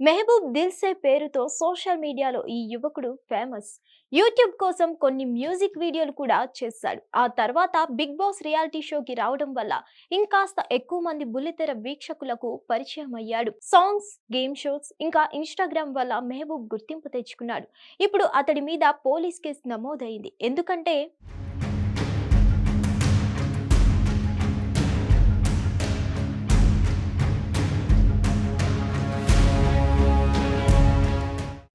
మెహబూబ్ దిల్సే పేరుతో సోషల్ మీడియాలో ఈ యువకుడు ఫేమస్. యూట్యూబ్ కోసం కొన్ని మ్యూజిక్ వీడియోలు కూడా చేశాడు. ఆ తర్వాత బిగ్ బాస్ రియాలిటీ షోకి రావడం వల్ల ఇంకాస్త ఎక్కువ మంది బుల్లితెర వీక్షకులకు పరిచయం అయ్యాడు. సాంగ్స్, గేమ్ షోస్ ఇంకా ఇన్స్టాగ్రామ్ వల్ల మెహబూబ్ గుర్తింపు తెచ్చుకున్నాడు. ఇప్పుడు అతడి మీద పోలీస్ కేసు నమోదైంది. ఎందుకంటే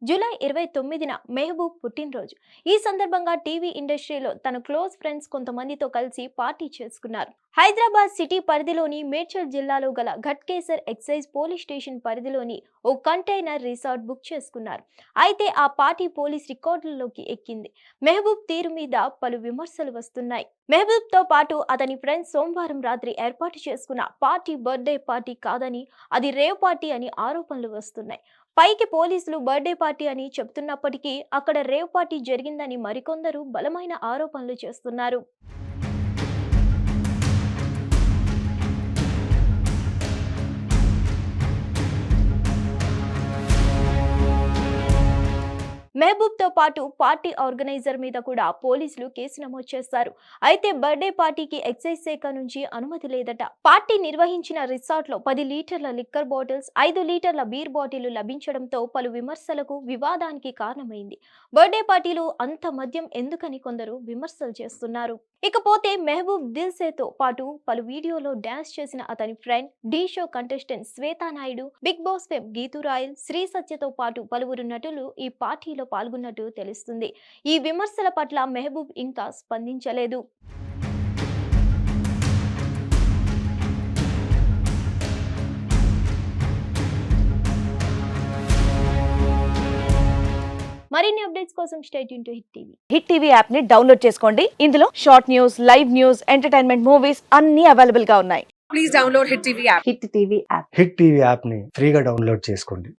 జూలై 29న మెహబూబ్ పుట్టినరోజు. ఈ సందర్భంగా టీవీ ఇండస్ట్రీలో తన క్లోజ్ ఫ్రెండ్స్ కొంతమందితో కలిసి పార్టీ చేసుకున్నారు. హైదరాబాద్ సిటీ పరిధిలోని మేడ్చల్ జిల్లాలో గల ఘట్కేసర్ ఎక్సైజ్ పోలీస్ స్టేషన్ పరిధిలోని ఓ కంటైనర్ రిసార్ట్ బుక్ చేసుకున్నారు. అయితే ఆ పార్టీ పోలీస్ రికార్డులలోకి ఎక్కింది. మెహబూబ్ తీరు మీద పలు విమర్శలు వస్తున్నాయి. మెహబూబ్ తో పాటు అతని ఫ్రెండ్స్ సోమవారం రాత్రి ఏర్పాటు చేసుకున్న పార్టీ బర్త్డే పార్టీ కాదని అది రేవ్ పార్టీ అని ఆరోపణలు వస్తున్నాయి. పైకి పోలీసులు బర్త్డే పార్టీ అని చెబుతున్నప్పటికీ అక్కడ రేవ్ పార్టీ జరిగిందని మరికొందరు బలమైన ఆరోపణలు చేస్తున్నారు. మెహబూబ్ తో పాటు పార్టీ ఆర్గనైజర్ మీద కూడా పోలీసులు కేసు నమోదు చేశారు. అయితే బర్త్డే పార్టీకి ఎక్సైజ్ శాఖ నుంచి అనుమతి లేదట. పార్టీ నిర్వహించిన రిసార్ట్ లో 10 లీటర్ల లిక్కర్ బాటిల్స్, 5 లీటర్ల బీర్ బాటిల్ లభించడంతో పలు విమర్శలకు, వివాదానికి కారణమైంది. బర్త్డే పార్టీలు అంత మద్యం ఎందుకని కొందరు విమర్శలు చేస్తున్నారు. ఇకపోతే మెహబూబ్ దిల్సేతో పాటు పలు వీడియోలో డాన్స్ చేసిన అతని friend, Dhee show contestant Shweta Naidu, big boss fame Geethu Royal, Sri సత్యతో పాటు పలువురు నటులు ఈ పార్టీలో పాల్గొన్నట్టు తెలుస్తుంది. ఈ విమర్శల పట్ల మెహబూబ్ ఇంకా స్పందించలేదు. మరిన్ని అప్డేట్స్ కోసం stay tune to hit TV. Hit TV app ని డౌన్లోడ్ చేసుకోండి. ఇందులో short news, live news, entertainment movies అన్ని అవైలబుల్ గా ఉన్నాయి. Please download Hit TV app. Hit TV app. Hit TV యాప్ని ఫ్రీగా డౌన్లోడ్ చేసుకోండి.